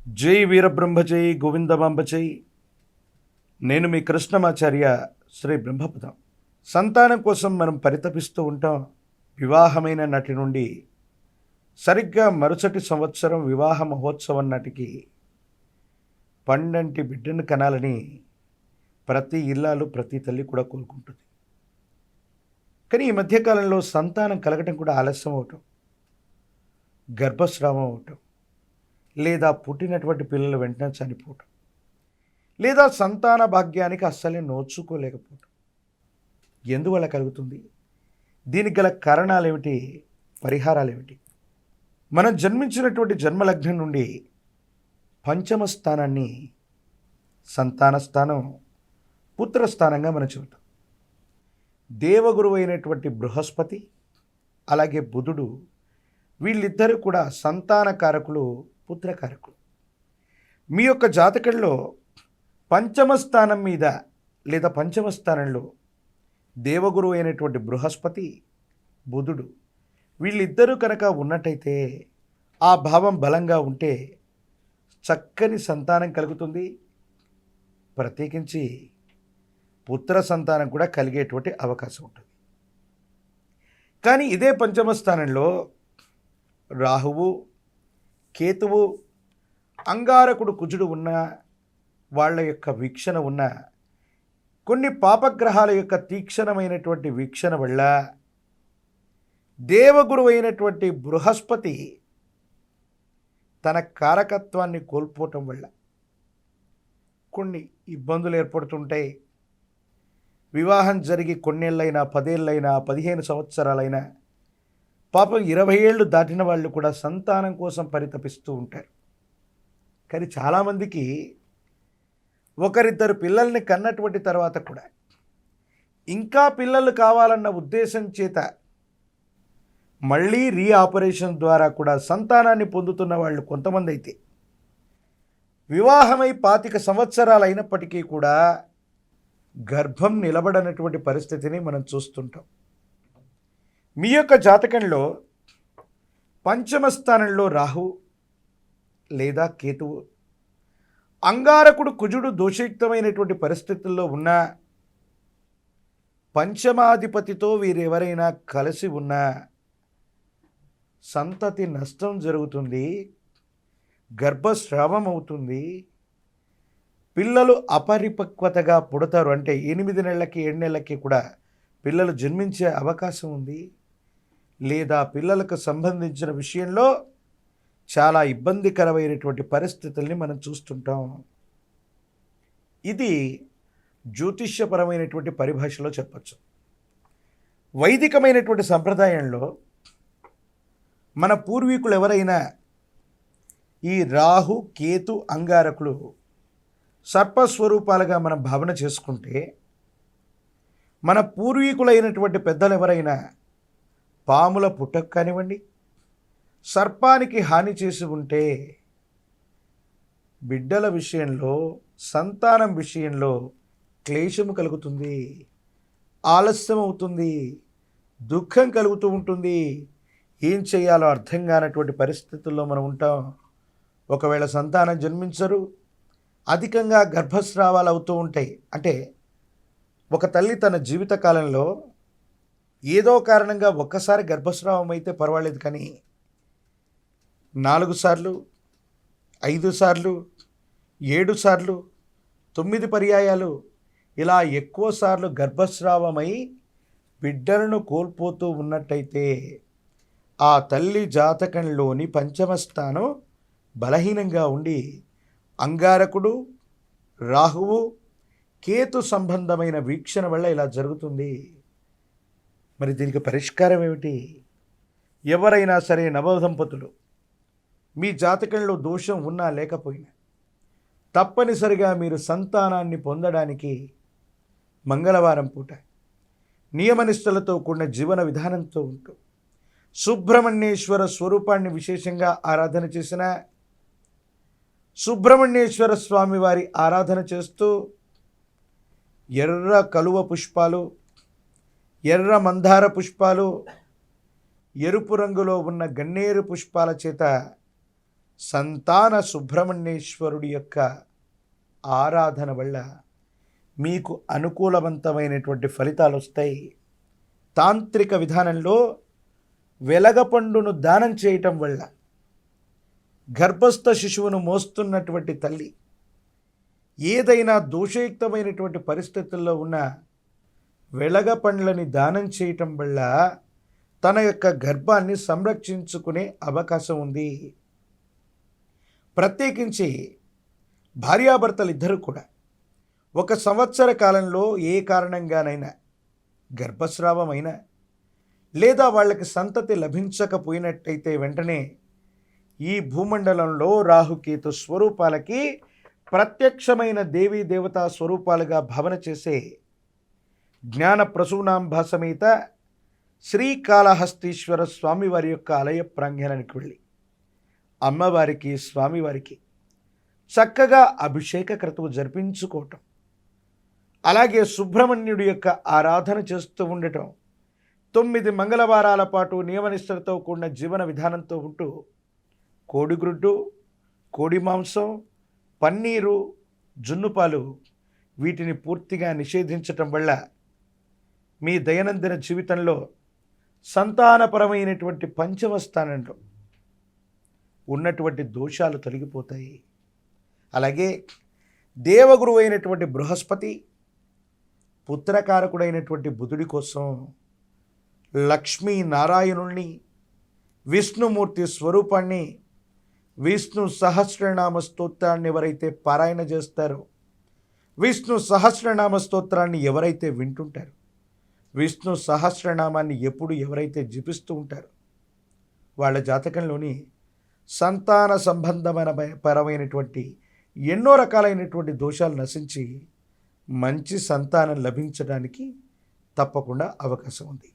జై వీరబ్రహ్మ జై గోవిందమాంబ జై. నేను మీ కృష్ణమాచార్య శ్రీ బ్రహ్మపదం. సంతానం కోసం మనం పరితపిస్తూ ఉంటాం. వివాహమైన నాటి నుండి సరిగ్గా మరుసటి సంవత్సరం వివాహ మహోత్సవం నాటికి పండంటి బిడ్డను కనాలని ప్రతి ఇల్లాలు ప్రతి తల్లి కూడా కోరుకుంటుంది. కానీ ఈ మధ్యకాలంలో సంతానం కలగటం కూడా ఆలస్యం అవటం, గర్భస్రావం అవటం, లేదా పుట్టినటువంటి పిల్లలు వెంటనే చనిపోవటం, లేదా సంతాన భాగ్యానికి అస్సలే నోచుకోలేకపోవటం ఎందువల్ల కలుగుతుంది? దీనికి గల కారణాలు ఏమిటి? పరిహారాలు ఏమిటి? మనం జన్మించినటువంటి జన్మలగ్నం నుండి పంచమ స్థానాన్ని సంతాన స్థానం, పుత్రస్థానంగా మనం చెబుతాం. దేవగురువు అయినటువంటి బృహస్పతి అలాగే బుధుడు వీళ్ళిద్దరూ కూడా సంతానకారకులు, పుత్రకారకులు. మీ యొక్క జాతకంలో పంచమ స్థానం మీద లేదా పంచమ స్థానంలో దేవగురువు అయినటువంటి బృహస్పతి, బుధుడు వీళ్ళిద్దరూ కనుక ఉన్నట్టయితే, ఆ భావం బలంగా ఉంటే చక్కని సంతానం కలుగుతుంది. ప్రత్యేకించి పుత్ర సంతానం కూడా కలిగేటువంటి అవకాశం ఉంటుంది. కానీ ఇదే పంచమ స్థానంలో రాహువు, కేతువు, అంగారకుడు కుజుడు ఉన్న వాళ్ళ యొక్క వీక్షణ ఉన్న కొన్ని పాపగ్రహాల యొక్క తీక్షణమైనటువంటి వీక్షణ వల్ల దేవగురువు అయినటువంటి బృహస్పతి తన కారకత్వాన్ని కోల్పోవటం వల్ల కొన్ని ఇబ్బందులు ఏర్పడుతుంటాయి. వివాహం జరిగి కొన్నేళ్ళైనా, 10 ఏళ్ళైనా, 15 సంవత్సరాలైనా, పాపం 20 ఏళ్ళు దాటిన వాళ్ళు కూడా సంతానం కోసం పరితపిస్తూ ఉంటారు. కానీ చాలామందికి ఒకరిద్దరు పిల్లల్ని కన్నటువంటి తర్వాత కూడా ఇంకా పిల్లలు కావాలన్న ఉద్దేశం చేత మళ్ళీ రీఆపరేషన్ ద్వారా కూడా సంతానాన్ని పొందుతున్న వాళ్ళు కొంతమంది అయితే, వివాహమై 25 సంవత్సరాలు అయినప్పటికీ కూడా గర్భం నిలబడనటువంటి పరిస్థితిని మనం చూస్తుంటాం. మీ యొక్క జాతకంలో పంచమ స్థానంలో రాహు లేదా కేతువు, అంగారకుడు కుజుడు దోషయుక్తమైనటువంటి పరిస్థితుల్లో ఉన్న, పంచమాధిపతితో వీరెవరైనా కలిసి ఉన్న సంతతి నష్టం జరుగుతుంది, గర్భస్రావం అవుతుంది, పిల్లలు అపరిపక్వతగా పుడతారు. అంటే 8 నెలలకి 7 నెలలకి కూడా పిల్లలు జన్మించే అవకాశం ఉంది. లేదా పిల్లలకు సంబంధించిన విషయంలో చాలా ఇబ్బందికరమైనటువంటి పరిస్థితుల్ని మనం చూస్తుంటాం. ఇది జ్యోతిష్యపరమైనటువంటి పరిభాషలో చెప్పచ్చు. వైదికమైనటువంటి సంప్రదాయంలో మన పూర్వీకులు ఎవరైనా ఈ రాహు, కేతు, అంగారకులు సర్పస్వరూపాలుగా మనం భావన చేసుకుంటే, మన పూర్వీకులైనటువంటి పెద్దలు ఎవరైనా పాముల పుట్టక కానివ్వండి, సర్పానికి హాని చేసి ఉంటే, బిడ్డల విషయంలో, సంతానం విషయంలో క్లేశము కలుగుతుంది, ఆలస్యం అవుతుంది, దుఃఖం కలుగుతూ ఉంటుంది. ఏం చేయాలో అర్థం కానటువంటి పరిస్థితుల్లో మనం ఉంటాం. ఒకవేళ సంతానం జన్మించరు, అధికంగా గర్భస్రావాలు అవుతూ ఉంటాయి. అంటే ఒక తల్లి తన జీవితకాలంలో ఏదో కారణంగా ఒక్కసారి గర్భస్రావం అయితే పర్వాలేదు, కానీ 4 సార్లు, 5 సార్లు, 7 సార్లు, 9 పర్యాయాలు ఇలా ఎక్కువ సార్లు గర్భస్రావమై బిడ్డలను కోల్పోతూ ఉన్నట్టయితే, ఆ తల్లి జాతకంలోని పంచమ స్థానం బలహీనంగా ఉండి అంగారకుడు, రాహువు, కేతు సంబంధమైన వీక్షణ వల్ల ఇలా జరుగుతుంది. మరి దీనికి పరిష్కారం ఏమిటి? ఎవరైనా సరే నవదంపతులు మీ జాతకంలో దోషం ఉన్నా లేకపోయినా తప్పనిసరిగా మీరు సంతానాన్ని పొందడానికి మంగళవారం పూట నియమనిష్టలతో కూడిన జీవన విధానంతో ఉంటూ సుబ్రహ్మణ్యేశ్వర స్వరూపాన్ని విశేషంగా ఆరాధన చేసిన, సుబ్రహ్మణ్యేశ్వర స్వామి వారి ఆరాధన చేస్తూ ఎర్ర కలువ పుష్పాలు, ఎర్ర మందార పుష్పాలు, ఎరుపు రంగులో ఉన్న గన్నేరు పుష్పాల చేత సంతాన సుబ్రహ్మణ్యేశ్వరుడి యొక్క ఆరాధన వల్ల మీకు అనుకూలవంతమైనటువంటి ఫలితాలు వస్తాయి. తాంత్రిక విధానంలో వెలగపండును దానం చేయటం వల్ల గర్భస్థ శిశువును మోస్తున్నటువంటి తల్లి ఏదైనా దోషయుక్తమైనటువంటి పరిస్థితుల్లో ఉన్న వెలగపండ్లని దానం చేయటం వల్ల తన యొక్క గర్భాన్ని సంరక్షించుకునే అవకాశం ఉంది. ప్రత్యేకించి భార్యాభర్తలు ఇద్దరు కూడా 1 సంవత్సర కాలంలో ఏ కారణంగానైనా గర్భస్రావమైనా లేదా వాళ్ళకి సంతతి లభించకపోయినట్టయితే వెంటనే ఈ భూమండలంలో రాహుకేతు స్వరూపాలకి ప్రత్యక్షమైన దేవీ దేవతా స్వరూపాలుగా భావన చేసే జ్ఞాన ప్రసూనాంబ సమేత శ్రీకాళహస్తీశ్వర స్వామివారి యొక్క ఆలయ ప్రాంగణానికి వెళ్ళి అమ్మవారికి స్వామివారికి చక్కగా అభిషేక క్రతువు జరిపించుకోవటం, అలాగే సుబ్రహ్మణ్యుడి యొక్క ఆరాధన చేస్తూ ఉండటం, 9 మంగళవారాల పాటు నియమనిష్టలతో కూడిన జీవన విధానంతో ఉంటూ కోడిగ్రుడ్డు, కోడి మాంసం, పన్నీరు, జున్నుపాలు వీటిని పూర్తిగా నిషేధించటం వల్ల మీ దైనందిన జీవితంలో సంతానపరమైనటువంటి 5వ స్థానంలో ఉన్నటువంటి దోషాలు తొలగిపోతాయి. అలాగే దేవగురువు అయినటువంటి బృహస్పతి, పుత్రకారకుడైనటువంటి బుధుడి కోసం లక్ష్మీనారాయణుల్ని, విష్ణుమూర్తి స్వరూపాన్ని, విష్ణు సహస్రనామ స్తోత్రాన్ని ఎవరైతే పారాయణ చేస్తారో, విష్ణు సహస్రనామ స్తోత్రాన్ని ఎవరైతే వింటుంటారో, విష్ణు సహస్రనామాన్ని ఎప్పుడు ఎవరైతే జపిస్తూ ఉంటారో వాళ్ళ జాతకంలోని సంతాన సంబంధమైన పరమైనటువంటి ఎన్నో రకాలైనటువంటి దోషాలు నశించి మంచి సంతానం లభించడానికి తప్పకుండా అవకాశం ఉంది.